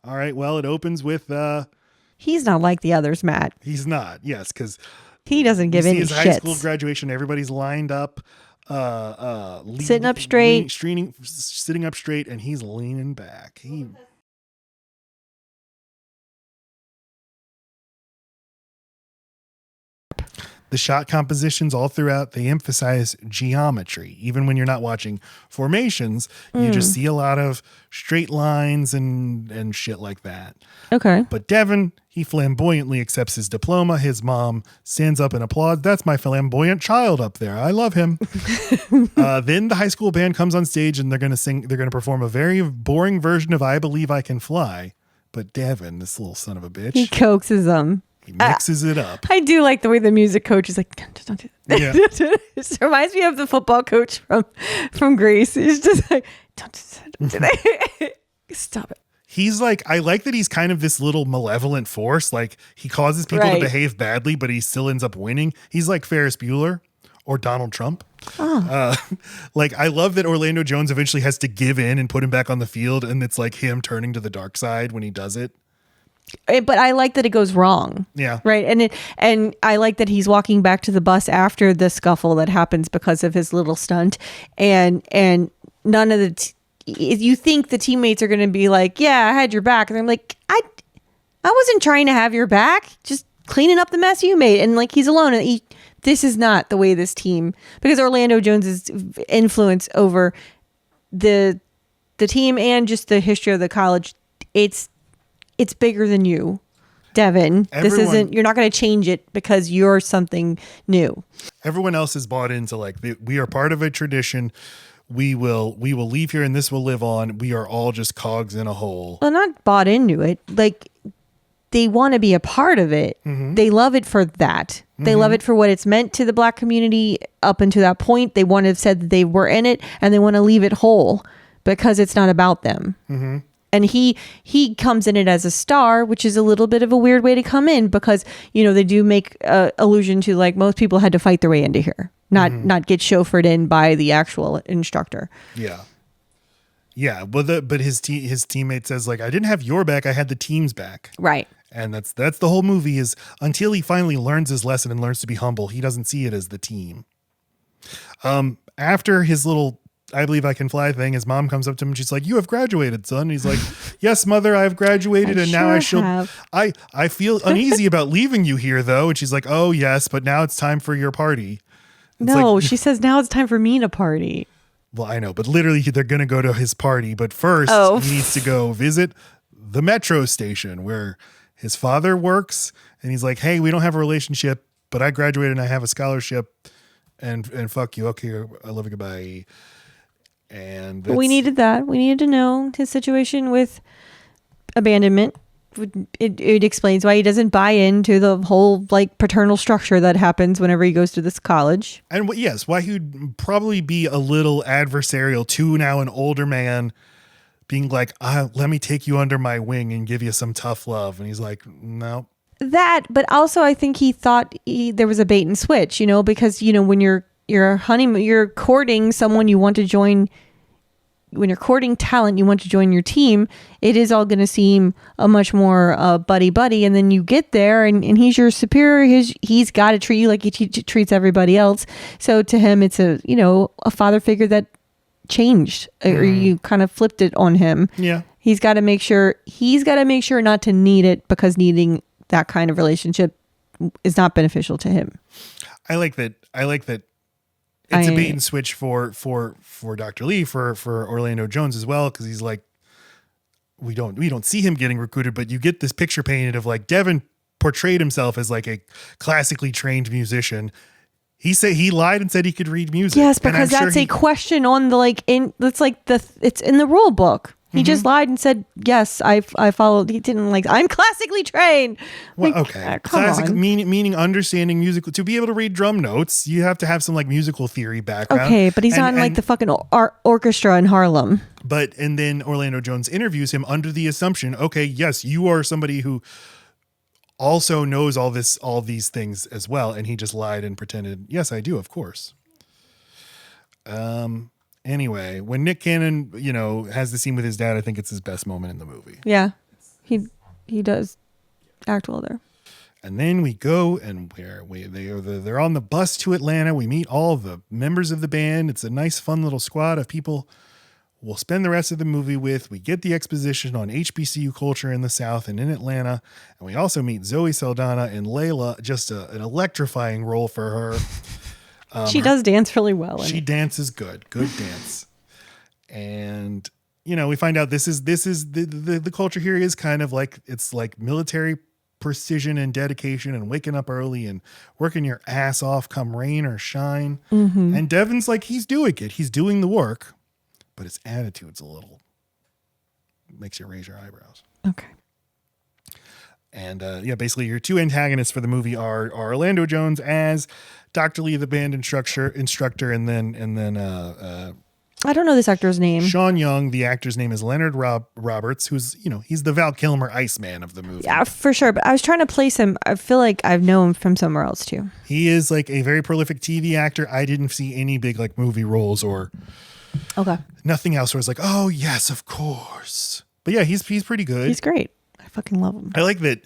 All right, well, it opens with He's not like the others, Matt. he's not. Yes, cuz He doesn't give any his high school shits. graduation, everybody's lined up Sitting up straight. sitting up straight, and he's leaning back. The shot compositions all throughout, they emphasize geometry. Even when you're not watching formations, you just see a lot of straight lines and shit like that. Okay. But Devin, he flamboyantly accepts his diploma. His mom stands up and applauds. That's my flamboyant child up there. I love him. Then the high school band comes on stage and they're going to perform a very boring version of I Believe I Can Fly. But Devin, this little son of a bitch, He coaxes them. he mixes it up. I do like the way the music coach is like, don't do that. Yeah. It reminds me of the football coach from Greece. He's just like, don't do that. Stop it. He's like, I like that he's kind of this little malevolent force. Like he causes people to behave badly, but he still ends up winning. He's like Ferris Bueller or Donald Trump. Like I love that Orlando Jones eventually has to give in and put him back on the field. And it's like him turning to the dark side when he does it. But I like that it goes wrong. Yeah. Right. And I like that he's walking back to the bus after the scuffle that happens because of his little stunt. And none of you think the teammates are going to be like, yeah, I had your back. And I'm like, I wasn't trying to have your back. Just cleaning up the mess you made. And like, he's alone. And this is not the way this team, because Orlando Jones's influence over the team and just the history of the college, it's bigger than you, Devin. You're not going to change it because you're something new. Everyone else is bought into like, we are part of a tradition. We will leave here and this will live on. We are all just cogs in a hole. Well, not bought into it. Like they want to be a part of it. Mm-hmm. They love it for that. They love it for what it's meant to the Black community up until that point. They want to have said that they were in it and they want to leave it whole because it's not about them. Mm-hmm. And he comes in it as a star, which is a little bit of a weird way to come in because, you know, they do make allusion to like most people had to fight their way into here, not get chauffeured in by the actual instructor. Yeah. Yeah. Well, but his teammate says like, I didn't have your back. I had the team's back. Right. And that's the whole movie is until he finally learns his lesson and learns to be humble. He doesn't see it as the team. After his little I Believe I Can Fly thing, his mom comes up to him and she's like, you have graduated, son. And he's like, yes, mother, I've graduated. And now I feel uneasy about leaving you here though. And she's like, oh yes, but now it's time for your party. She says now it's time for me to party. Well, I know, but literally they're going to go to his party. But first he needs to go visit the metro station where his father works. And he's like, hey, we don't have a relationship, but I graduated and I have a scholarship and fuck you. Okay. I love you. Goodbye. And we needed that. We needed to know his situation with abandonment. It explains why he doesn't buy into the whole like paternal structure that happens whenever he goes to this college. And why he would probably be a little adversarial to now an older man being like, let me take you under my wing and give you some tough love. And he's like, no. That, but also I think he thought there was a bait and switch, you know, because, you know, when you're courting someone you want to join, when you're courting talent you want to join your team, it is all going to seem a much more buddy, and then you get there and he's your superior. He's got to treat you like he treats everybody else. So to him it's a father figure that changed, or you kind of flipped it on him. Yeah, he's got to make sure not to need it, because needing that kind of relationship is not beneficial to him. I like that it's a bait and switch for Dr. Lee, for Orlando Jones as well, because he's like, we don't see him getting recruited, but you get this picture painted of like Devin portrayed himself as like a classically trained musician. He lied and said he could read music. Yes, because that's a question on the it's in the rule book. He just lied and said, yes, I followed. He didn't I'm classically trained. Well, okay. Classic meaning understanding musical. To be able to read drum notes, you have to have some musical theory background. Okay, but he's not in the fucking orchestra in Harlem. And then Orlando Jones interviews him under the assumption, okay, yes, you are somebody who also knows all these things as well. And he just lied and pretended, yes, I do, of course. Anyway, when Nick Cannon, has the scene with his dad, I think it's his best moment in the movie. Yeah. He does act well there. And then we go and they're on the bus to Atlanta. We meet all the members of the band. It's a nice, fun little squad of people we'll spend the rest of the movie with. We get the exposition on HBCU culture in the South and in Atlanta. And we also meet Zoe Saldana and Layla, just an electrifying role for her. She does dance really well. She dances good dance. And, we find out this is the culture here is kind of like, it's like military precision and dedication and waking up early and working your ass off come rain or shine. Mm-hmm. And Devin's like, he's doing it. He's doing the work, but his attitude's a little, makes you raise your eyebrows. Okay. And basically your two antagonists for the movie are Orlando Jones as Dr. Lee, the band instructor, and then I don't know this actor's name. Sean Young, the actor's name is Leonard Roberts, who's, he's the Val Kilmer Iceman of the movie. Yeah, for sure. But I was trying to place him. I feel like I've known him from somewhere else too. He is like a very prolific TV actor. I didn't see any big like movie roles or nothing else where I was like, oh yes, of course. But yeah, he's pretty good. He's great. I fucking love him. I like that.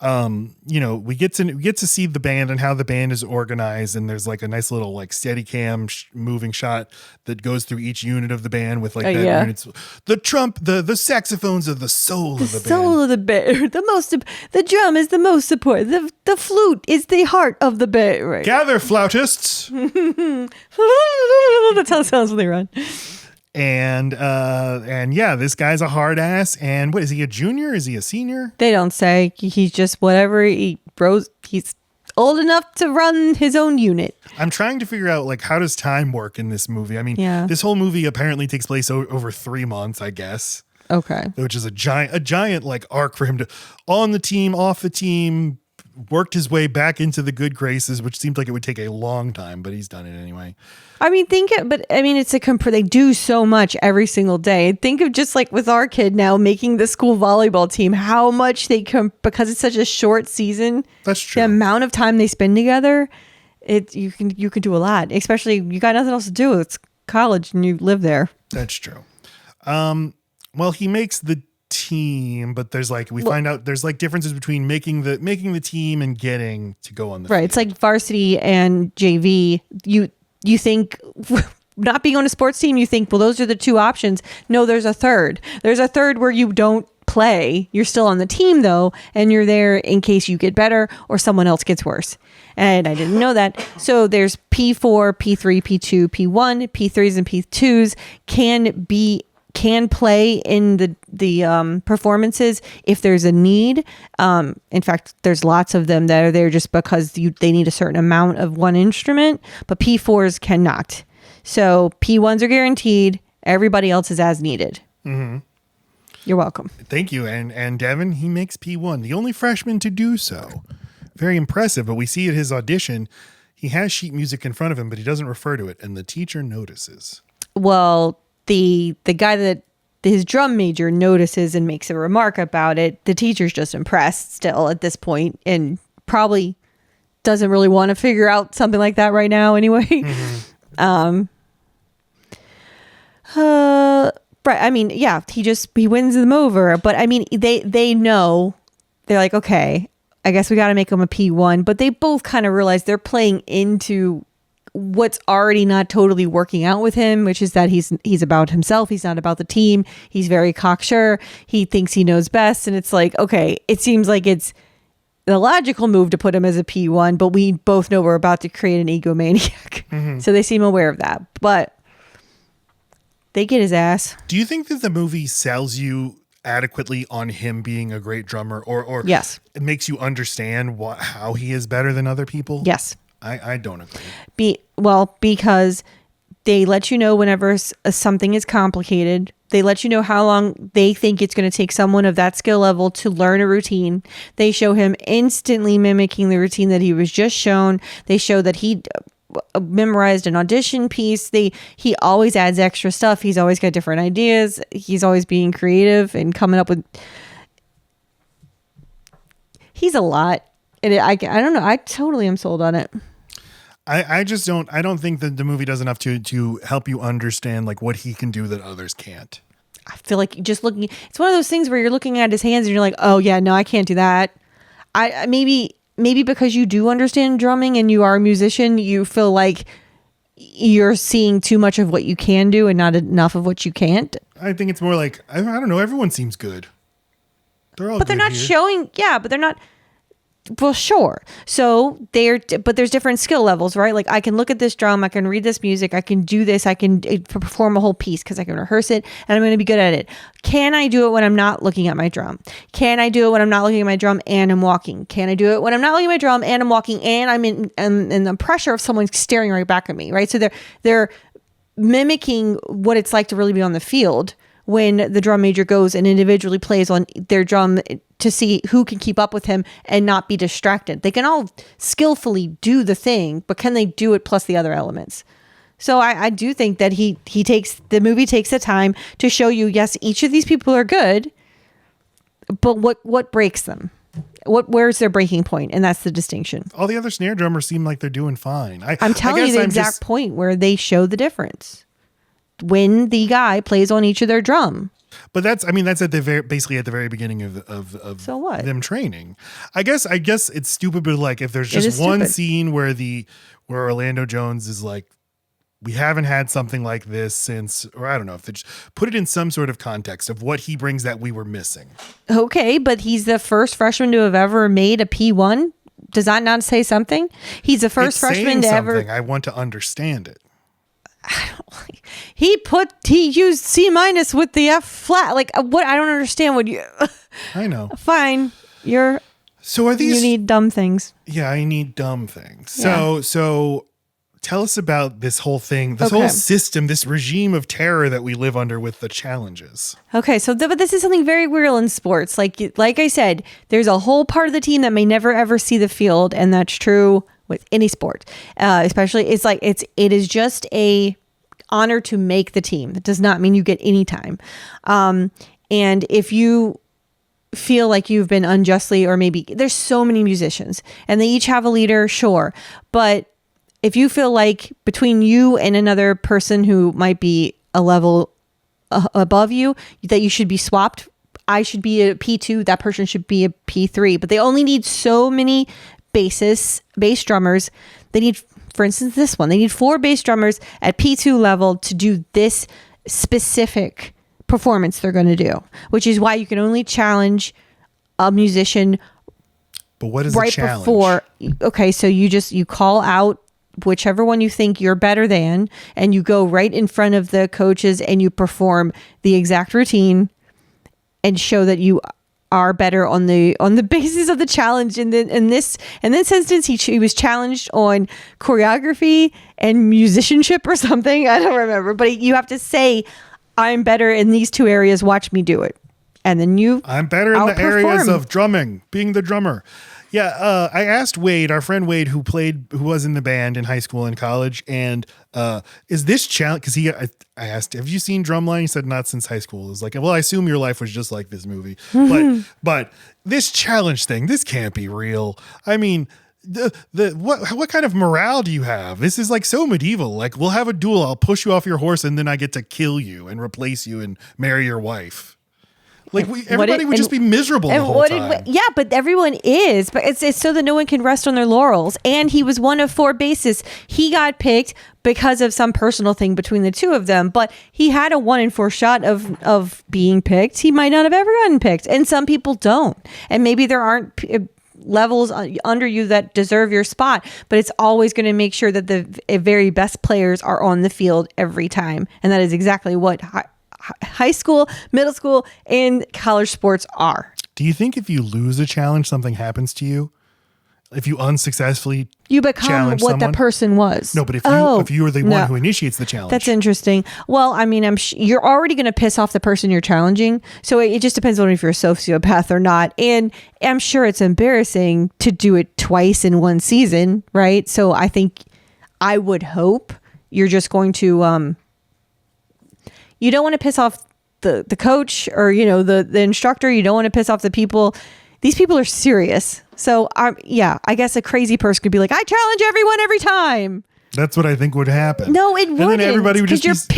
We get to see the band and how the band is organized, and there's like a nice little like steady cam moving shot that goes through each unit of the band with like units. The saxophones are the soul of the band. Soul of the band. The drum is the most support. The flute is the heart of the band. Right. Gather, flautists. That's how it sounds when they run. And yeah, this guy's a hard ass. And what is he, a junior? Is he a senior? They don't say. He's just whatever he's old enough to run his own unit. I'm trying to figure out like how does time work in this movie? I mean, This whole movie apparently takes place over 3 months, I guess. Okay. Which is a giant like arc for him to on the team, off the team, worked his way back into the good graces, which seemed like it would take a long time, but he's done it anyway. I mean, it's they do so much every single day. Think of just like with our kid now making the school volleyball team, how much they because it's such a short season. That's true. The amount of time they spend together, you can do a lot, especially you got nothing else to do. It's college and you live there. That's true. Well, he makes the team, but there's like find out there's like differences between making the team and getting to go on the right. field. It's like varsity and JV. You think not being on a sports team, you think, well, those are the two options. No, there's a third. There's a third where you don't play. You're still on the team though, and you're there in case you get better or someone else gets worse. And I didn't know that. So there's P4, P3, P2, P1, P3s and P2s can play in the performances if there's a need. In fact, there's lots of them that are there just because they need a certain amount of one instrument, but P4s cannot. So P1s are guaranteed. Everybody else is as needed. Mm-hmm. You're welcome. Thank you. And Devin, he makes P1, the only freshman to do so. Very impressive. But we see at his audition, he has sheet music in front of him, but he doesn't refer to it. And the teacher notices. Well, the guy that his drum major notices and makes a remark about it. The teacher's just impressed still at this point and probably doesn't really want to figure out something like that right now anyway. Mm-hmm. Right. I mean, yeah, he wins them over, but I mean, they know, they're like, okay, I guess we got to make him a P1, but they both kind of realize they're playing into what's already not totally working out with him, which is that he's about himself. He's not about the team. He's very cocksure. He thinks he knows best. And it's like, okay, it seems like it's the logical move to put him as a P1, but we both know we're about to create an egomaniac. Mm-hmm. So they seem aware of that, but they get his ass. Do you think that the movie sells you adequately on him being a great drummer or yes, it makes you understand how he is better than other people? Yes. I don't agree. Because they let you know whenever something is complicated. They let you know how long they think it's going to take someone of that skill level to learn a routine. They show him instantly mimicking the routine that he was just shown. They show that he memorized an audition piece. He always adds extra stuff. He's always got different ideas. He's always being creative and coming up with. He's a lot. And I don't know. I totally am sold on it. I don't think that the movie does enough to help you understand like what he can do that others can't. I feel like just looking, it's one of those things where you're looking at his hands and you're like, oh yeah, no, I can't do that. Maybe because you do understand drumming and you are a musician, you feel like you're seeing too much of what you can do and not enough of what you can't. I think it's more like, I don't know, everyone seems good. They're all but they're good not here. showing, but they're not. Well, sure. So but there's different skill levels, right? Like I can look at this drum, I can read this music, I can do this, I can perform a whole piece because I can rehearse it and I'm going to be good at it. Can I do it when I'm not looking at my drum? Can I do it when I'm not looking at my drum and I'm walking? Can I do it when I'm not looking at my drum and I'm walking and I'm in the pressure of someone staring right back at me, right? So they're mimicking what it's like to really be on the field when the drum major goes and individually plays on their drum to see who can keep up with him and not be distracted. They can all skillfully do the thing, but can they do it plus the other elements? So I do think that the movie takes the time to show you, yes, each of these people are good, but what breaks them? Where's their breaking point? And that's the distinction. All the other snare drummers seem like they're doing fine. I'm telling you the exact point where they show the difference. When the guy plays on each of their drum. But that's at the basically at the very beginning of so what? Them training. I guess it's stupid, but like if there's just one scene where Orlando Jones is like, we haven't had something like this since, or I don't know, if they just put it in some sort of context of what he brings that we were missing. Okay, but he's the first freshman to have ever made a P1. Does that not say something? He's the first freshman to ever. I want to understand it. He used C- with the F flat. Like what? I don't understand what you. I know. Fine, you need dumb things. Yeah, I need dumb things. Yeah. So tell us about this whole thing, this whole system, this regime of terror that we live under with the challenges. Okay, but this is something very real in sports. Like I said, there's a whole part of the team that may never ever see the field, and that's true with any sport. Especially, it is just a honor to make the team. It does not mean you get any time. And if you feel like you've been unjustly, or maybe there's so many musicians and they each have a leader, sure, but if you feel like between you and another person who might be a level above you, that you should be swapped, I should be a P2, that person should be a P3, but they only need so many bass drummers. They need, for instance, this one, they need 4 bass drummers at P2 level to do this specific performance they're going to do, which is why you can only challenge a musician. But what is right the challenge? Before? Okay, so you call out whichever one you think you're better than, and you go right in front of the coaches and you perform the exact routine and show that you are better on the basis of the challenge. And then in this instance, he was challenged on choreography and musicianship or something. I don't remember, but you have to say, I'm better in these 2 areas. Watch me do it. And then I'm better in the areas of drumming, being the drummer. Yeah, I asked Wade, our friend Wade, who was in the band in high school and college, and is this challenge? Because I asked, have you seen Drumline? He said not since high school. It was like, well, I assume your life was just like this movie, but this challenge thing, this can't be real. I mean, what kind of morale do you have? This is like so medieval. Like, we'll have a duel. I'll push you off your horse, and then I get to kill you and replace you and marry your wife. Like everybody would just be miserable the whole time. But everyone is. But it's so that no one can rest on their laurels. And he was one of 4 bassists. He got picked because of some personal thing between the 2 of them. But he had a 1 in 4 shot of being picked. He might not have ever gotten picked. And some people don't. And maybe there aren't levels under you that deserve your spot. But it's always going to make sure that the very best players are on the field every time. And that is exactly what high school, middle school, and college sports are. Do you think if you lose a challenge, something happens to you? If you unsuccessfully you become what someone? The person was. No, but if you are the one who initiates the challenge. That's interesting. Well, I mean, you're already going to piss off the person you're challenging. So it just depends on if you're a sociopath or not. And I'm sure it's embarrassing to do it twice in one season, right? So I would hope you're just going to... You don't want to piss off the coach or, the instructor. You don't want to piss off the people. These people are serious. So, I guess a crazy person could be like, I challenge everyone every time. That's what I think would happen. No, it wouldn't. Everybody would just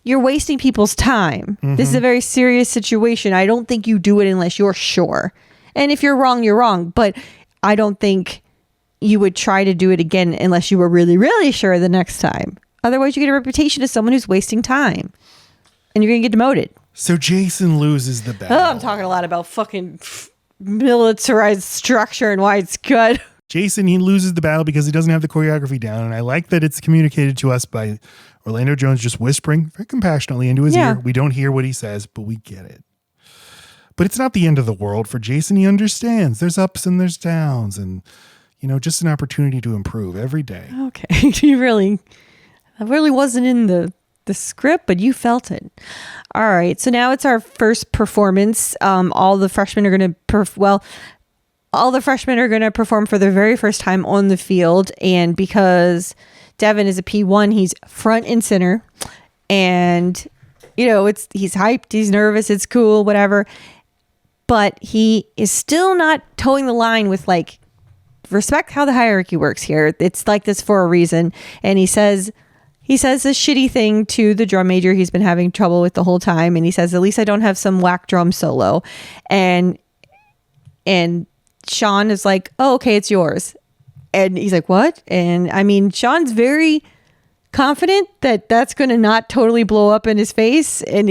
you're wasting people's time. Mm-hmm. This is a very serious situation. I don't think you do it unless you're sure. And if you're wrong, you're wrong. But I don't think you would try to do it again unless you were really, really sure the next time. Otherwise, you get a reputation as someone who's wasting time. And you're going to get demoted. So Jason loses the battle. Oh, I'm talking a lot about fucking militarized structure and why it's good. Jason, he loses the battle because he doesn't have the choreography down. And I like that it's communicated to us by Orlando Jones just whispering very compassionately into his ear. We don't hear what he says, but we get it. But it's not the end of the world for Jason. He understands there's ups and there's downs and, just an opportunity to improve every day. Okay. That really wasn't in the script, but you felt it. All right. So now it's our first performance. All the freshmen are going to all the freshmen are going to perform for the very first time on the field. And because Devin is a P1, he's front and center. And, he's hyped, he's nervous, it's cool, whatever. But he is still not towing the line with respect how the hierarchy works here. It's like this for a reason. And he says this shitty thing to the drum major he's been having trouble with the whole time. And he says, at least I don't have some whack drum solo. And Sean is like, oh, okay, it's yours. And he's like, what? And I mean, Sean's very confident that that's going to not totally blow up in his face and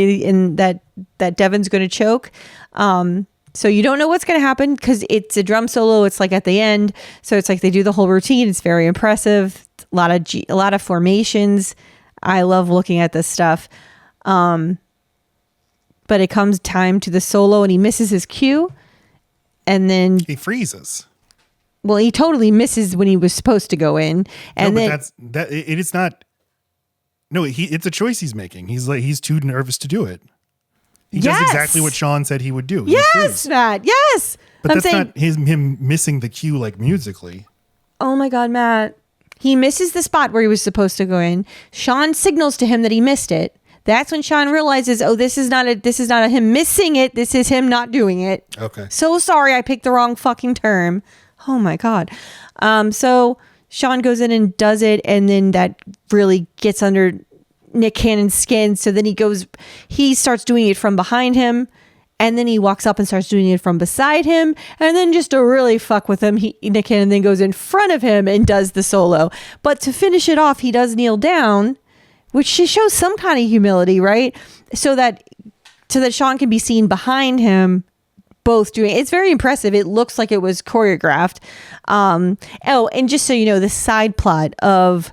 that Devin's going to choke. So you don't know what's going to happen because it's a drum solo. It's at the end. So it's they do the whole routine. It's very impressive. A lot of formations. I love looking at this stuff. But it comes time to the solo and he misses his cue. And then he freezes. Well, he totally misses when he was supposed to go in. And then it is not. No, it's a choice he's making. He's too nervous to do it. He does exactly what Sean said he would do. Yes, Matt. Yes. But that's not him missing the cue musically. Oh my God, Matt. He misses the spot where he was supposed to go in. Sean signals to him that he missed it. That's when Sean realizes, oh, this is not a him missing it. This is him not doing it. Okay. So sorry, I picked the wrong fucking term. Oh my God. So Sean goes in and does it, and then that really gets under Nick Cannon's skin. So then he starts doing it from behind him, and then he walks up and starts doing it from beside him, and then just to really fuck with him, Nick Cannon then goes in front of him and does the solo. But to finish it off, he does kneel down, which shows some kind of humility, right? So that Sean can be seen behind him, both doing it. It's very impressive. It looks like it was choreographed. And just so you know, the side plot of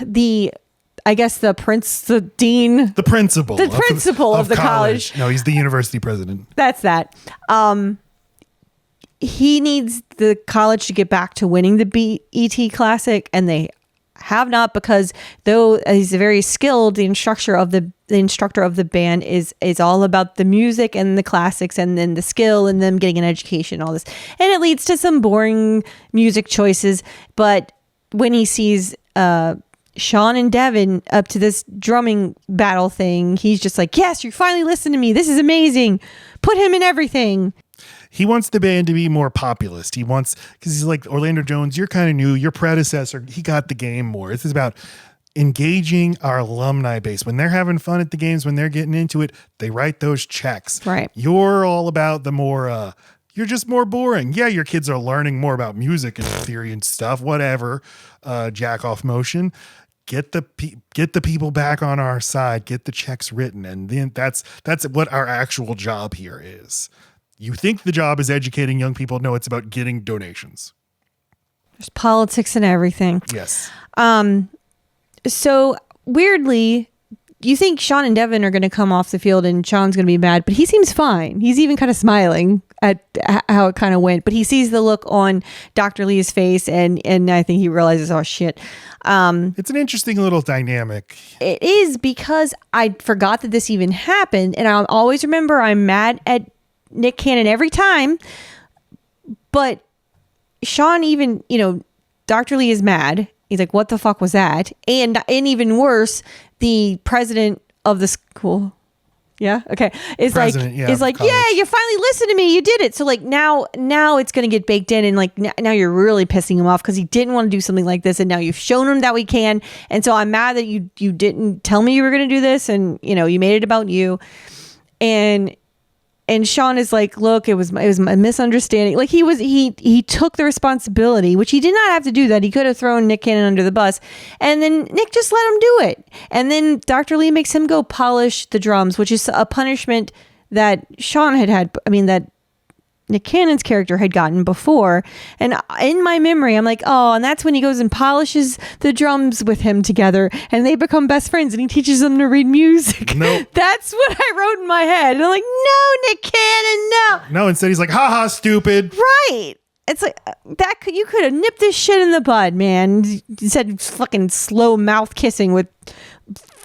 the principal of the college. No, he's the university president. That's that. He needs the college to get back to winning the BET Classic, and they have not, because though he's very skilled, the instructor of the band is all about the music and the classics and then the skill and them getting an education, all this. And it leads to some boring music choices. But when he sees Sean and Devin up to this drumming battle thing, he's just like, yes, you finally listened to me. This is amazing. Put him in everything. He wants the band to be more populist. Because he's like, Orlando Jones, you're kind of new. Your predecessor, he got the game more. This is about engaging our alumni base. When they're having fun at the games, when they're getting into it, they write those checks. Right. You're all about the more, you're just more boring. Yeah, your kids are learning more about music and theory and stuff, whatever, jack off motion. Get the people back on our side, get the checks written. And then that's what our actual job here is. You think the job is educating young people? No, it's about getting donations. There's politics and everything. Yes. So weirdly, you think Sean and Devin are going to come off the field and Sean's going to be mad, but he seems fine. He's even kind of smiling at how it kind of went, but he sees the look on Dr. Lee's face and I think he realizes, oh shit. It's an interesting little dynamic. It is, because I forgot that this even happened, and I'll always remember I'm mad at Nick Cannon every time, but Sean, even, Dr. Lee is mad. He's like, what the fuck was that? And even worse, the president of the school, Yeah. Okay. Is President, like, is like, college. yeah, you finally listened to me. You did it. So like now it's going to get baked in. And like now you're really pissing him off because he didn't want to do something like this. And now you've shown him that we can. And so I'm mad that you didn't tell me you were going to do this. And you made it about you. And Sean is like, look, it was a misunderstanding. Like he took the responsibility, which he did not have to do that. He could have thrown Nick Cannon under the bus, and then Nick just let him do it. And then Dr. Lee makes him go polish the drums, which is a punishment that Sean had. I mean, that Nick Cannon's character had gotten before. And in my memory, I'm like, oh, and that's when he goes and polishes the drums with him together and they become best friends and he teaches them to read music. Nope. That's what I wrote in my head. And I'm like, no, Nick Cannon, no. No, instead he's like, haha, stupid. Right. It's like you could have nipped this shit in the bud, man. You said fucking slow mouth kissing with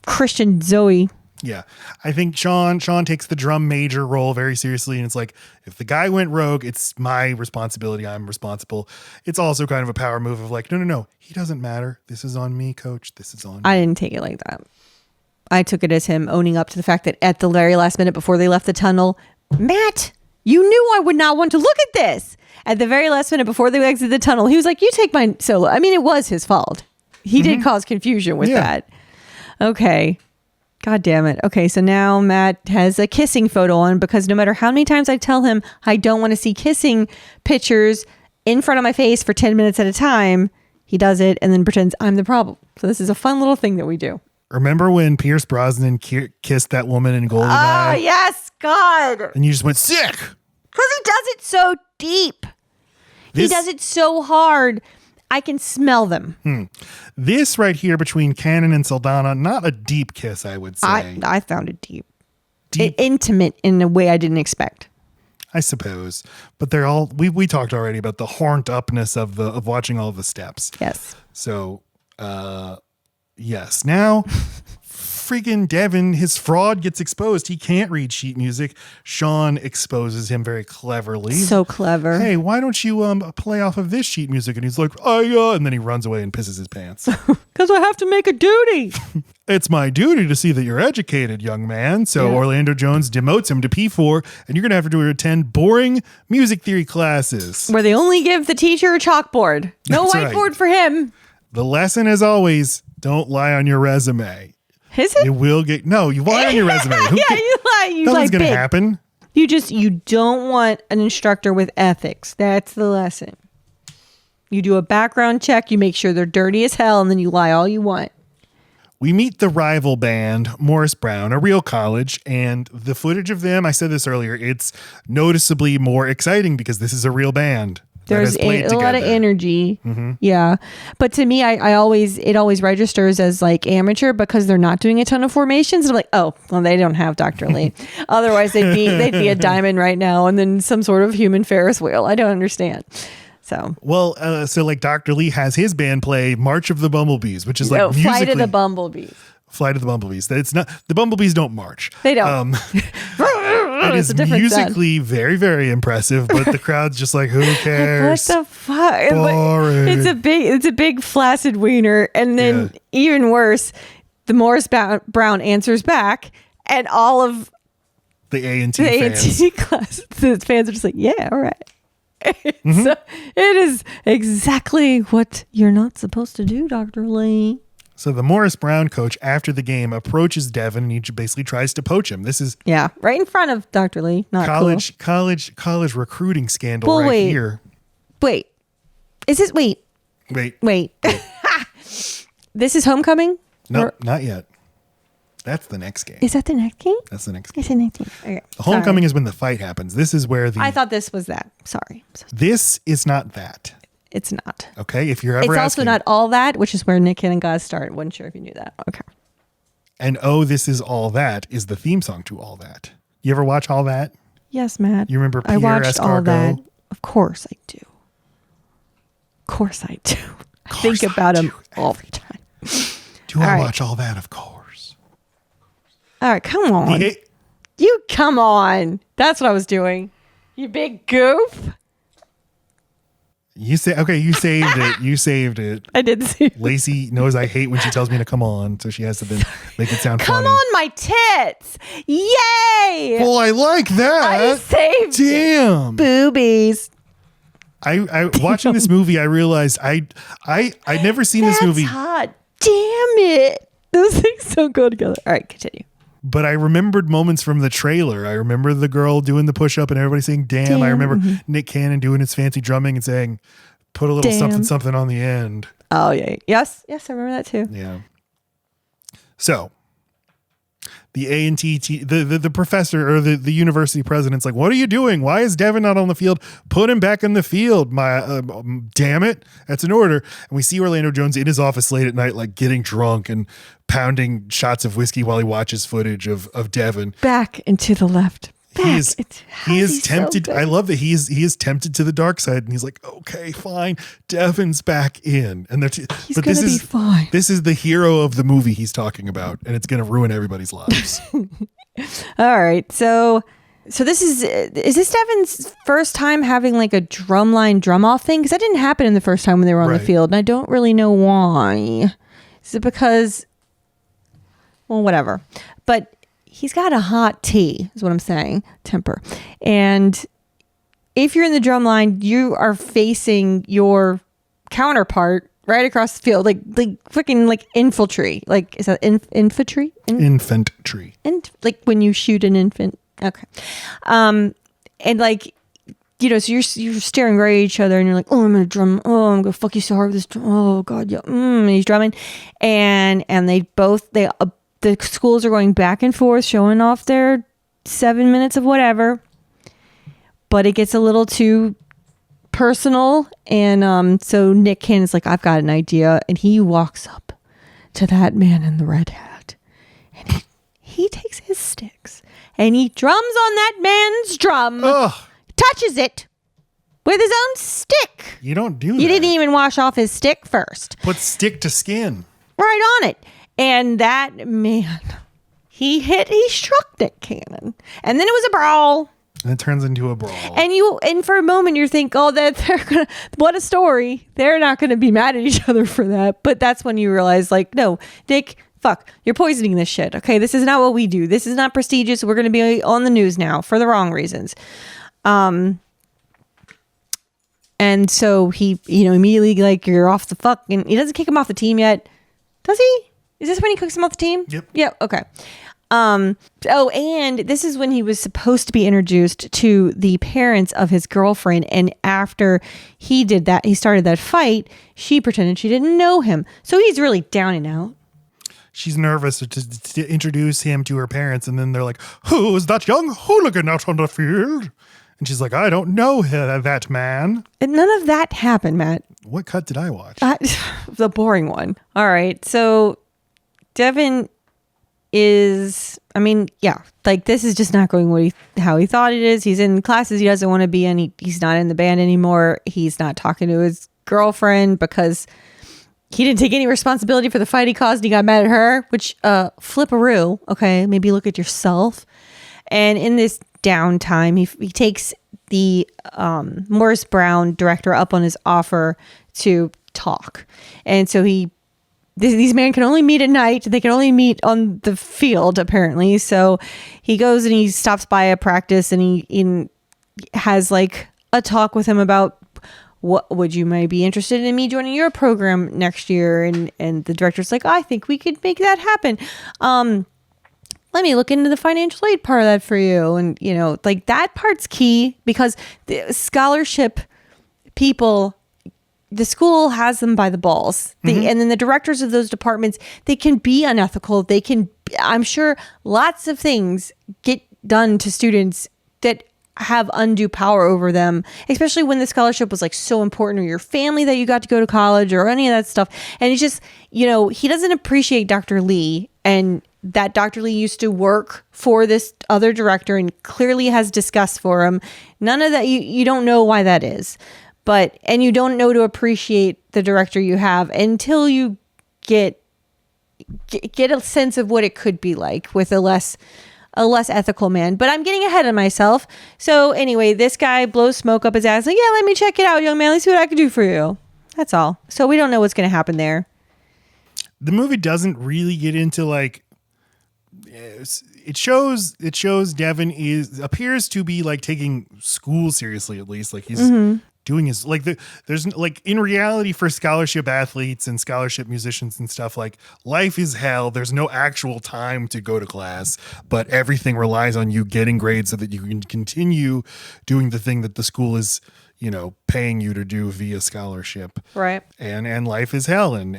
Christian Zoe. Yeah, I think Sean takes the drum major role very seriously, and it's like, if the guy went rogue, it's my responsibility. I'm responsible. It's also kind of a power move of like, no, he doesn't matter. This is on me, coach. This is on me. I didn't take it like that. I took it as him owning up to the fact that at the very last minute before they left the tunnel, Matt, you knew I would not want to look at this. At the very last minute before they exited the tunnel, he was like, you take my solo. I mean, it was his fault. He did cause confusion with that. Okay. God damn it. Okay, so now Matt has a kissing photo on because no matter how many times I tell him I don't want to see kissing pictures in front of my face for 10 minutes at a time, he does it and then pretends I'm the problem. So this is a fun little thing that we do. Remember when Pierce Brosnan kissed that woman in GoldenEye? Oh, yes, God. And you just went, sick. Because he does it so deep. He does it so hard. I can smell them. This right here between Cannon and Saldana, not a deep kiss, I would say. I found it deep. Intimate in a way I didn't expect. I suppose. But they're all, we talked already about the horned upness of watching all the steps. Yes. So, yes. Now, freaking Devin, his fraud gets exposed. He can't read sheet music. Sean exposes him very cleverly. So clever. Hey, why don't you play off of this sheet music? And he's like, and then he runs away and pisses his pants. Because I have to make a duty. It's my duty to see that you're educated, young man. So Orlando Jones demotes him to P4, and you're going to have to attend boring music theory classes. Where they only give the teacher a chalkboard. No That's whiteboard right. for him. The lesson, as always, don't lie on your resume. Is it? You will get, no, you lie on your resume. You lie. You Nothing's lie going to big. happen. You don't want an instructor with ethics. That's the lesson. You do a background check, you make sure they're dirty as hell, and then you lie all you want. We meet the rival band, Morris Brown, a real college, and the footage of them, I said this earlier, it's noticeably more exciting because this is a real band. There's a lot of energy. Mm-hmm. Yeah. But to me, it always registers as like amateur because they're not doing a ton of formations. And I'm like, oh, well, they don't have Dr. Lee. Otherwise they'd be a diamond right now. And then some sort of human Ferris wheel. I don't understand. So, so like Dr. Lee has his band play March of the Bumblebees, which is like musically, Flight of the Bumblebees. Flight of the Bumblebees. It's not, the Bumblebees don't march. They don't. It is musically very, very impressive, but the crowd's just like, who cares? What the fuck? Boring. It's a big flaccid wiener, and then even worse, the Morris Brown answers back, and all of the A&T the fans. A&T class, the fans are just like, yeah, all right. So it is exactly what you're not supposed to do, Dr. Lee. So the Morris Brown coach, after the game, approaches Devin and he basically tries to poach him. This is right in front of Dr. Lee. Not college recruiting scandal here. Wait, is this? Wait. This is homecoming? No, not yet. That's the next game. Is that the next game? That's the next game. It's the next game. Okay. The homecoming is when the fight happens. This is where I thought this was that. Sorry. This is not that. It's not. Okay, if you're ever It's asking, also not all that, which is where Nick Cannon got started. Wasn't sure if you knew that. Okay. And this is all that is the theme song to All That. You ever watch All That? Yes, Matt. You remember Pierre I watched all that. Escargot? Of course I do. Of course I do. I think about him all the time. Do I watch All That? Of course. All right, come on. You come on. That's what I was doing. You big goof. You saved it. You saved it. I did see it. Lacey knows I hate when she tells me to come on, so she has to then make it sound Come funny. on, my tits! Yay! Well, I like that. I saved Damn. boobies. I watching this movie, I realized I'd never seen this movie. That's hot. Damn it. Those things don't go together. All right, continue. But I remembered moments from the trailer. I remember the girl doing the push-up and everybody saying, damn. I remember Nick Cannon doing his fancy drumming and saying, put a little something, something on the end. Oh, yeah. Yes, I remember that too. Yeah. So the A&T, the professor or the university president's like, what are you doing? Why is Devin not on the field? Put him back in the field. Damn it. That's an order. And we see Orlando Jones in his office late at night, like getting drunk and pounding shots of whiskey while he watches footage of Devin. Back and to the left. He is tempted. So I love that he is tempted to the dark side, and he's like, okay, fine. Devin's back in, and he's gonna be fine. This is the hero of the movie he's talking about, and it's going to ruin everybody's lives. All right, so this is this Devin's first time having like a drumline drum off thing? Because that didn't happen in the first time when they were on the field, and I don't really know why. Is it because? Well, whatever, but. He's got a hot tea, is what I'm saying, temper. And if you're in the drum line, you are facing your counterpart right across the field, like freaking like infantry. Like, is that infantry? Infantry. Like when you shoot an infant. Okay. And like, you know, so you're staring right at each other and you're like, oh, I'm going to drum. Oh, I'm going to fuck you so hard with this drum. Oh, God, yeah. And he's drumming. And the schools are going back and forth, showing off their 7 minutes of whatever, but it gets a little too personal. And so Nick Cannon's like, I've got an idea. And he walks up to that man in the red hat. And he takes his sticks and he drums on that man's drum, touches it with his own stick. You don't do that. You didn't even wash off his stick first. Put stick to skin. Right on it. And that man, he struck Nick Cannon. And then it was a brawl. And it turns into a brawl. And for a moment you think, oh, what a story. They're not gonna be mad at each other for that. But that's when you realize, like, no, Nick, fuck, you're poisoning this shit. Okay, this is not what we do. This is not prestigious. We're gonna be on the news now for the wrong reasons. And so he, immediately, like, you're off the fucking. He doesn't kick him off the team yet, does he? Is this when he kicks him off the team? Yep. Yeah. Okay. And this is when he was supposed to be introduced to the parents of his girlfriend. And after he did that, he started that fight. She pretended she didn't know him. So he's really down and out. She's nervous to introduce him to her parents. And then they're like, who is that young hooligan out on the field? And she's like, I don't know that man. And none of that happened, Matt. What cut did I watch? The boring one. All right. So Devin is, like, this is just not going how he thought it is. He's in classes he doesn't want to be in. He's not in the band anymore. He's not talking to his girlfriend because he didn't take any responsibility for the fight he caused and he got mad at her, which, flipperoo. Okay, maybe look at yourself. And in this downtime, he takes the Morris Brown director up on his offer to talk. And so these men can only meet at night. They can only meet on the field, apparently. So he goes and he stops by a practice and he has like a talk with him about what would you might be interested in me joining your program next year. And the director's like, I think we could make that happen. Let me look into the financial aid part of that for you. And, like that part's key because the scholarship people, the school has them by the balls. And then the directors of those departments, they can be unethical. They can, I'm sure lots of things get done to students that have undue power over them, especially when the scholarship was like so important, or your family that you got to go to college or any of that stuff. And it's just, he doesn't appreciate Dr. Lee, and that Dr. Lee used to work for this other director and clearly has disgust for him. None of that, you don't know why that is. And you don't know to appreciate the director you have until you get a sense of what it could be like with a less a less ethical man. But I'm getting ahead of myself. So anyway, this guy blows smoke up his ass. Like, yeah, let me check it out, young man. Let's see what I can do for you. That's all. So we don't know what's going to happen there. The movie doesn't really get into like, it shows Devin appears to be like taking school seriously, at least like he's doing his like there's like in reality for scholarship athletes and scholarship musicians and stuff, like life is hell. There's no actual time to go to class, but everything relies on you getting grades so that you can continue doing the thing that the school is, you know, paying you to do via scholarship. Right. And life is hell. And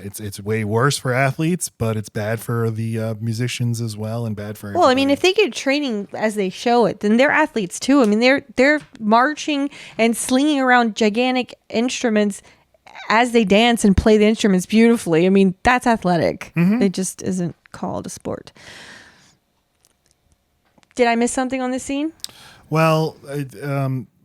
it's way worse for athletes, but it's bad for the musicians as well, and bad for everybody. Well, I mean, if they get training as they show it, then they're athletes too. I mean, they're marching and slinging around gigantic instruments as they dance and play the instruments beautifully. I mean, that's athletic. It just isn't called a sport. Did I miss something on this scene? Well,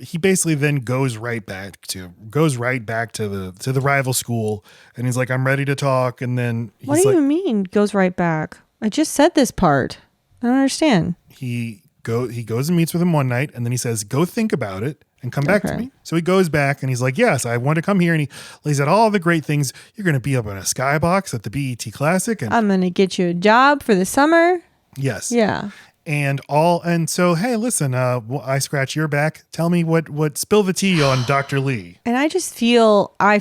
he basically then goes right back to the rival school, and he's like, "I'm ready to talk." And then he's what do you mean goes right back? I just said this part. I don't understand. He goes and meets with him one night, and then he says, "Go think about it and come back to me." So he goes back and he's like, "Yes, I want to come here." And he lays out all the great things. You're going to be up in a skybox at the BET Classic, and I'm going to get you a job for the summer. Yes. Yeah. And so, hey, listen, I scratch your back. Tell me what spill the tea on Dr. Lee. And I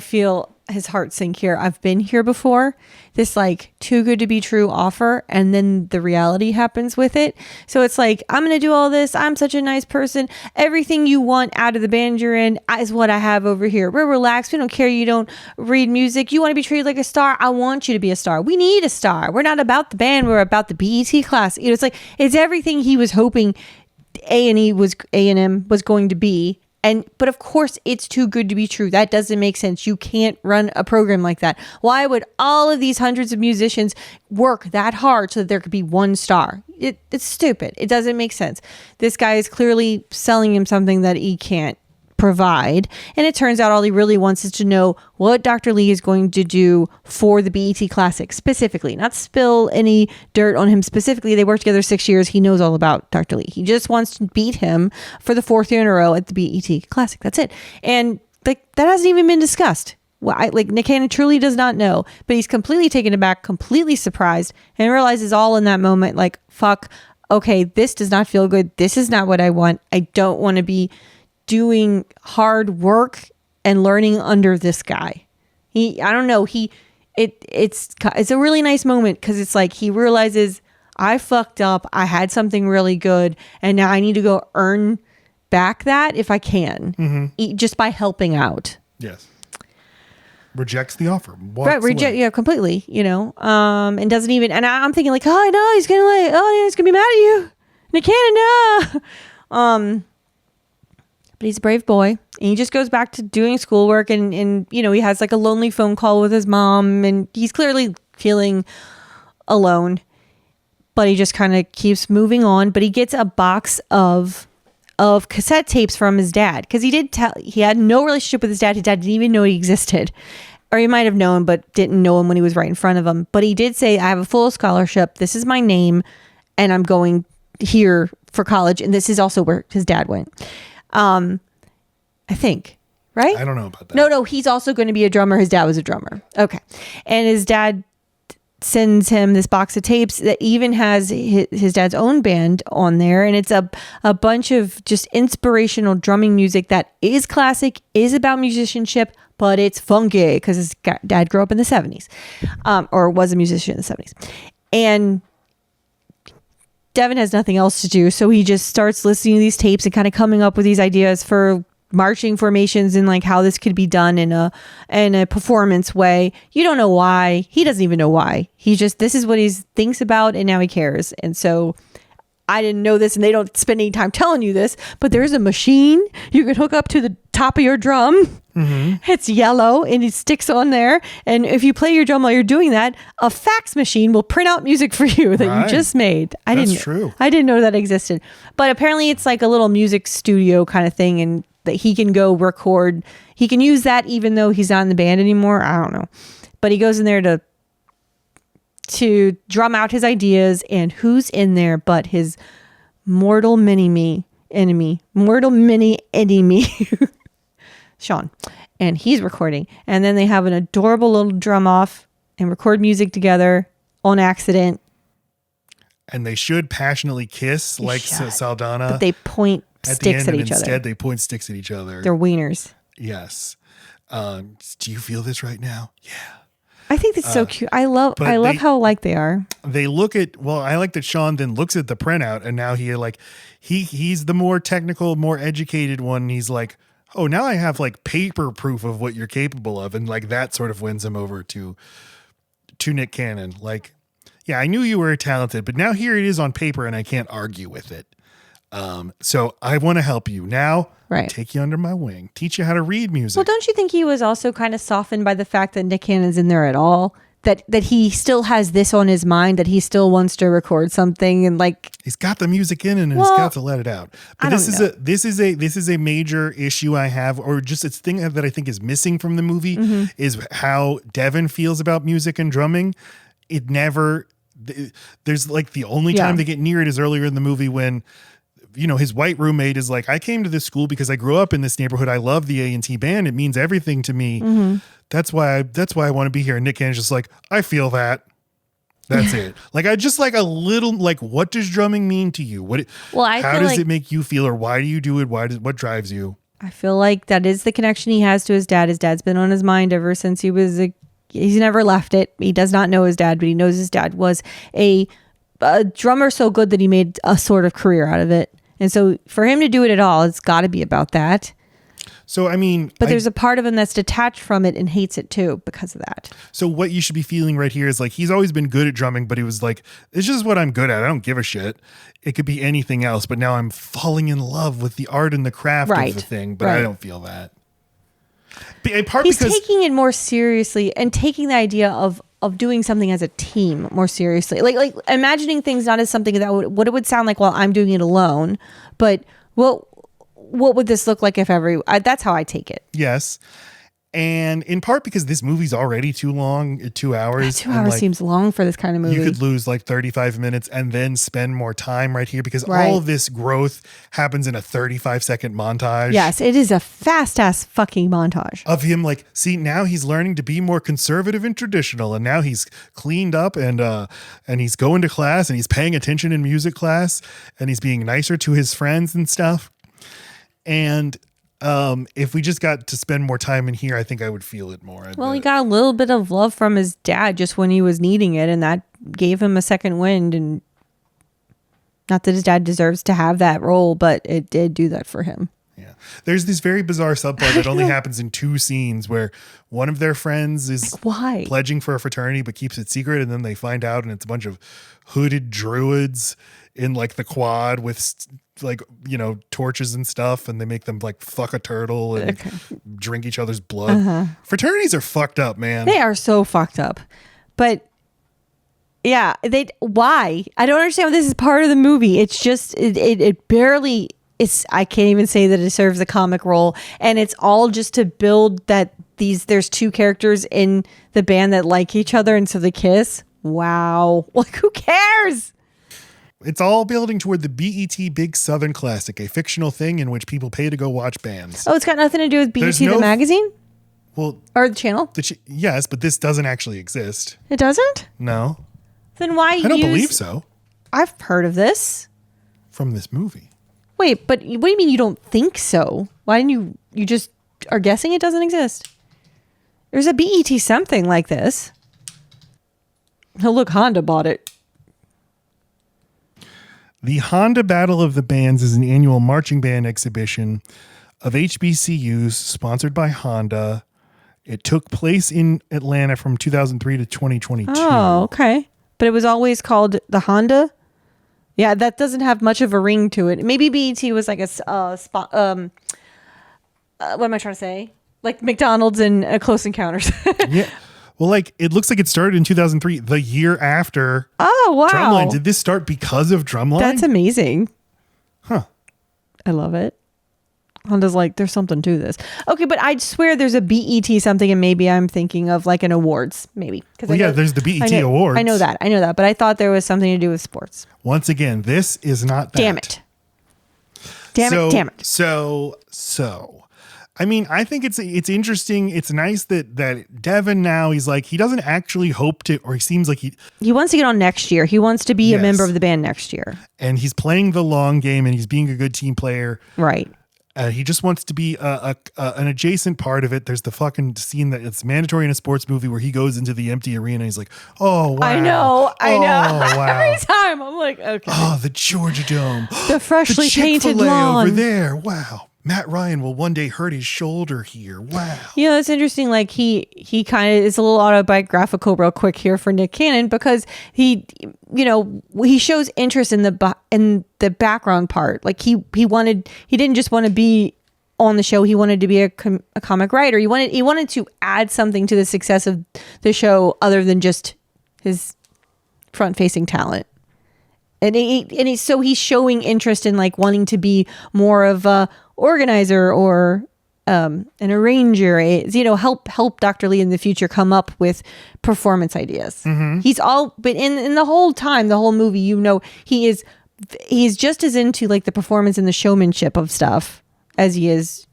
feel his heart sink here. I've been here before. This like too good to be true offer, and then the reality happens with it. So it's like, I'm going to do all this. I'm such a nice person. Everything you want out of the band you're in is what I have over here. We're relaxed. We don't care. You don't read music. You want to be treated like a star. I want you to be a star. We need a star. We're not about the band. We're about the BET class. You know, it's like, it's everything he was hoping A&M was going to be. But of course it's too good to be true. That doesn't make sense. You can't run a program like that. Why would all of these hundreds of musicians work that hard so that there could be one star? It's stupid. It doesn't make sense. This guy is clearly selling him something that he can't provide. And it turns out all he really wants is to know what Dr. Lee is going to do for the BET Classic specifically, not spill any dirt on him specifically. They worked together 6 years. He knows all about Dr. Lee. He just wants to beat him for the 4th year in a row at the BET Classic. That's it. And like, that hasn't even been discussed. Well, Nick Cannon truly does not know, but he's completely taken aback, completely surprised, and realizes all in that moment, like, fuck, okay, this does not feel good. This is not what I want. I don't want to be doing hard work and learning under this guy. It's a really nice moment, because it's like he realizes, I fucked up. I had something really good, and now I need to go earn back that if I can, just by helping out. Yes. Rejects the offer. Yeah, completely. You know, and doesn't even. And I'm thinking like, oh no, he's gonna be mad at you, Nick Cannon. No. But he's a brave boy, and he just goes back to doing schoolwork, and you know, he has like a lonely phone call with his mom, and he's clearly feeling alone, but he just kind of keeps moving on. But he gets a box of cassette tapes from his dad, because he had no relationship with his dad. His dad didn't even know he existed, or he might have known but didn't know him when he was right in front of him. But he did say, I have a full scholarship. This is my name, and I'm going here for college. And this is also where his dad went. I think, right? I don't know about that. No, he's also going to be a drummer. His dad was a drummer. Okay. And his dad sends him this box of tapes that even has his dad's own band on there. And it's a bunch of just inspirational drumming music that is classic, is about musicianship, but it's funky, because his dad grew up in the 70s, or was a musician in the 70s. And Devin has nothing else to do, so he just starts listening to these tapes and kind of coming up with these ideas for marching formations and like how this could be done in a performance way. You don't know why. He doesn't even know why. This is what he thinks about, and now he cares. And so I didn't know this, and they don't spend any time telling you this, but there's a machine you can hook up to the top of your drum. It's yellow and it sticks on there, and if you play your drum while you're doing that, a fax machine will print out music for you that you just made. That's true. I didn't know that existed, but apparently it's like a little music studio kind of thing, and that he can go record. He can use that even though he's not in the band anymore. I don't know, but he goes in there to to drum out his ideas, and who's in there but his mortal mini enemy, Sean. And he's recording. And then they have an adorable little drum off and record music together on accident. And they should passionately kiss like Saldana. But they point sticks at each other. Instead, they point sticks at each other. They're wieners. Yes. Do you feel this right now? Yeah. I think that's so cute. I love how alike they are. They look at, I like that Sean then looks at the printout, and now he's the more technical, more educated one. He's like, oh, now I have like paper proof of what you're capable of. And like that sort of wins him over to Nick Cannon. Like, yeah, I knew you were talented, but now here it is on paper and I can't argue with it. So I want to help you now. Right. Take you under my wing, teach you how to read music. Well, don't you think he was also kind of softened by the fact that Nick Cannon's in there at all? That he still has this on his mind, that he still wants to record something, and like he's got the music in and he's got to let it out. But this is a major issue I have, or just it's thing that I think is missing from the movie is how Devin feels about music and drumming. It never there's like the only time they get near it is earlier in the movie when his white roommate is like, I came to this school because I grew up in this neighborhood. I love the A&T band. It means everything to me. Mm-hmm. That's why I want to be here. And Nick Cannon's just like, I feel that. That's it. Like, I just like a little, like, what does drumming mean to you? How does it make you feel, or why do you do it? What drives you? I feel like that is the connection he has to his dad. His dad's been on his mind ever since he's never left it. He does not know his dad, but he knows his dad was a drummer so good that he made a sort of career out of it. And so for him to do it at all, it's got to be about that. So, I mean... But there's a part of him that's detached from it and hates it too because of that. So what you should be feeling right here is like, he's always been good at drumming, but he was like, it's just what I'm good at. I don't give a shit. It could be anything else, but now I'm falling in love with the art and the craft of the thing, but I don't feel that. He's taking it more seriously and taking the idea of doing something as a team more seriously, like imagining things not as something that what it would sound like while I'm doing it alone, but what would this look like if that's how I take it. Yes. And in part because this movie's already too long, 2 hours. 2 hours seems long for this kind of movie. You could lose like 35 minutes and then spend more time right here because all of this growth happens in a 35-second montage. Yes, it is a fast-ass fucking montage. Of him like, see, now he's learning to be more conservative and traditional, and now he's cleaned up and he's going to class and he's paying attention in music class and he's being nicer to his friends and stuff. And if we just got to spend more time in here, I think I would feel it more. Well, he got a little bit of love from his dad just when he was needing it, and that gave him a second wind. And not that his dad deserves to have that role, but it did do that for him. Yeah. There's this very bizarre subplot that only happens in 2 scenes where one of their friends is pledging for a fraternity but keeps it secret, and then they find out and it's a bunch of hooded druids in like the quad with like, torches and stuff, and they make them like fuck a turtle and drink each other's blood. Fraternities are fucked up, man. They are so fucked up. But yeah, why? I don't understand. This is part of the movie. It's just it barely. I can't even say that it serves a comic role, and it's all just to build that there's 2 characters in the band that like each other, and so they kiss. Wow, like who cares? It's all building toward the BET Big Southern Classic, a fictional thing in which people pay to go watch bands. Oh, it's got nothing to do with BET the magazine? Well, or the channel? Yes, but this doesn't actually exist. It doesn't? No. Then why I don't believe so. I've heard of this. From this movie. Wait, but what do you mean you don't think so? Why didn't you just are guessing it doesn't exist? There's a BET something like this. Oh, look, Honda bought it. The Honda Battle of the Bands is an annual marching band exhibition of HBCUs sponsored by Honda. It took place in Atlanta from 2003 to 2022. Oh, okay. But it was always called the Honda? Yeah, that doesn't have much of a ring to it. Maybe BET was like a spot. What am I trying to say? Like McDonald's and Close Encounters. Yeah. Well, like, it looks like it started in 2003, the year after. Oh, wow. Drumline. Did this start because of Drumline? That's amazing. Huh. I love it. Honda's like, there's something to this. Okay, but I swear there's a BET something, and maybe I'm thinking of like an awards, maybe. Well, there's the BET Awards. I know that, but I thought there was something to do with sports. Once again, this is not that. Damn it. Damn it. So, I mean, I think it's interesting. It's nice that Devin now, he's like, he doesn't actually hope to, or he seems like he wants to get on next year. He wants to be a member of the band next year. And he's playing the long game, and he's being a good team player. Right. He just wants to be an adjacent part of it. There's the fucking scene that it's mandatory in a sports movie where he goes into the empty arena and he's like, oh, wow. I know. Wow. Every time I'm like, okay. Oh, the Georgia Dome. The freshly painted Chick-fil-A lawn. over there. Wow. Matt Ryan will one day hurt his shoulder here. Wow. You know, it's interesting. Like he kind of is a little autobiographical real quick here for Nick Cannon, because he shows interest in the background part. Like he didn't just want to be on the show. He wanted to be a comic writer. He wanted to add something to the success of the show other than just his front facing talent. And so he's showing interest in like wanting to be more of a organizer or an arranger, help Dr. Lee in the future come up with performance ideas. Mm-hmm. But in the whole time, the whole movie, he's just as into like the performance and the showmanship of stuff as he is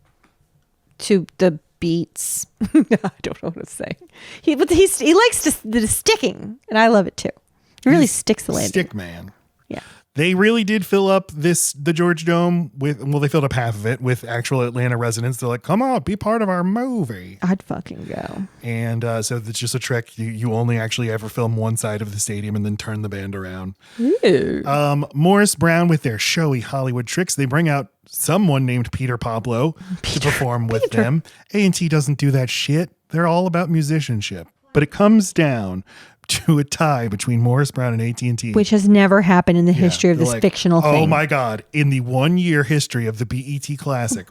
to the beats. I don't know what to say. He likes the sticking, and I love it too. He really sticks the landing. Stick man. Yeah. They really did fill up the Georgia Dome they filled up half of it with actual Atlanta residents. They're like, come on, be part of our movie. I'd fucking go. And so it's just a trick. You only actually ever film one side of the stadium and then turn the band around. Morris Brown with their showy Hollywood tricks. They bring out someone named Peter Pablo to perform with them. A&T doesn't do that shit. They're all about musicianship. But it comes down to a tie between Morris Brown and AT&T. Which has never happened in the history of this fictional thing. Oh my God. In the 1 year history of the BET Classic.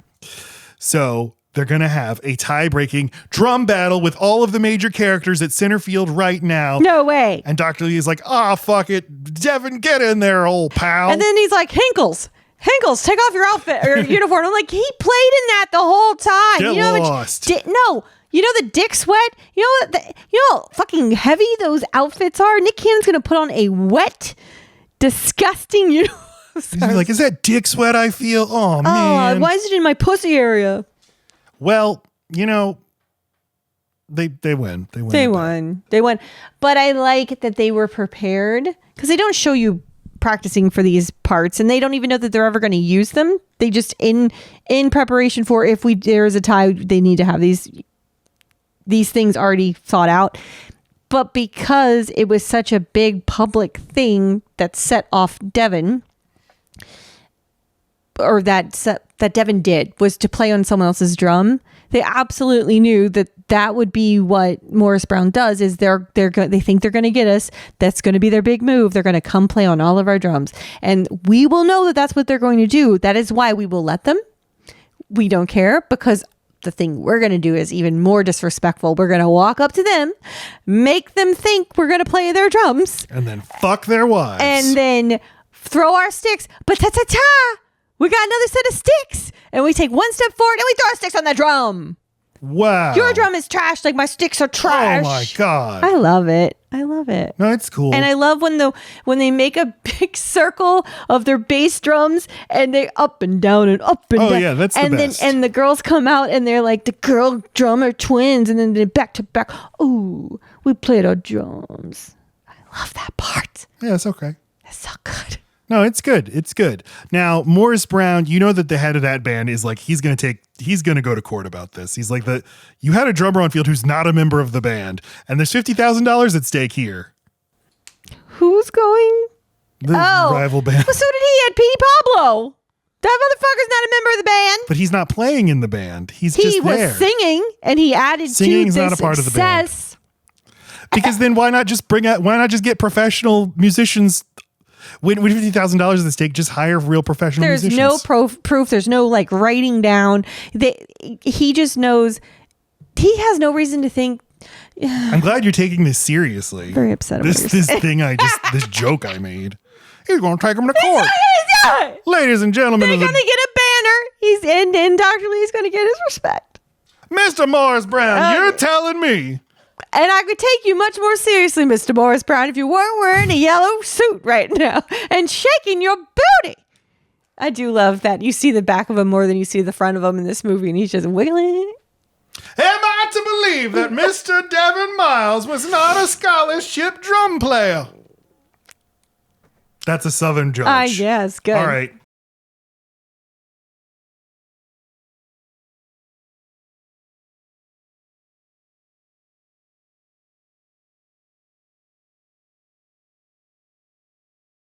So they're going to have a tie-breaking drum battle with all of the major characters at center field right now. No way. And Dr. Lee is like, fuck it. Devin, get in there, old pal. And then he's like, Hinkles, take off your outfit or your uniform. I'm like, he played in that the whole time. Get lost. You know the dick sweat? You know how fucking heavy those outfits are? Nick Cannon's going to put on a wet, disgusting uniform. He's like, is that dick sweat I feel? Oh, man. Why is it in my pussy area? Well, they win. They won. But I like that they were prepared, because they don't show you practicing for these parts, and they don't even know that they're ever going to use them. They just in preparation for if there is a tie, they need to have these things already thought out. But because it was such a big public thing that set off Devin, or that Devin did, was to play on someone else's drum, they absolutely knew that would be what Morris Brown does. Is they think they're going to get us. That's going to be their big move. They're going to come play on all of our drums, and we will know that that's what they're going to do. That is why we will let them. We don't care, because the thing we're going to do is even more disrespectful. We're going to walk up to them, make them think we're going to play their drums, and then fuck their wives, and then throw our sticks. But ta-ta-ta, we got another set of sticks, and we take one step forward and we throw our sticks on that drum. Wow. Your drum is trash like my sticks are trash. Oh my God. I love it. No, it's cool. And I love when they make a big circle of their bass drums and they up and down and up and down. Oh yeah, that's the best. And the girls come out and they're like the girl drummer twins, and then they back to back. Ooh, we played our drums. I love that part. Yeah, it's okay. It's so good. No, it's good. It's good. Now, Morris Brown, you know that the head of that band is like, he's going to go to court about this. He's like, you had a drummer on field who's not a member of the band, and there's $50,000 at stake here. Who's going? The rival band. Well, so did he had Petey Pablo. That motherfucker's not a member of the band. But he's not playing in the band. He was singing, and he added Singing's to the not a part of the band. Because then why not just get professional musicians? With $50,000 at the stake, just hire real professional musicians. There's no proof. There's no like writing down. He just knows. He has no reason to think. I'm glad you're taking this seriously. Very upset about this thing this joke I made. He's going to take him to court. Ladies and gentlemen. They're going to get a banner. He's and Dr. Lee's going to get his respect. Mr. Morris Brown, you're telling me. And I could take you much more seriously, Mr. Morris Brown, if you weren't wearing a yellow suit right now and shaking your booty. I do love that. You see the back of him more than you see the front of him in this movie, and he's just wiggling. Am I to believe that Mr. Devin Miles was not a scholarship drum player? That's a Southern judge. Yes, good. All right.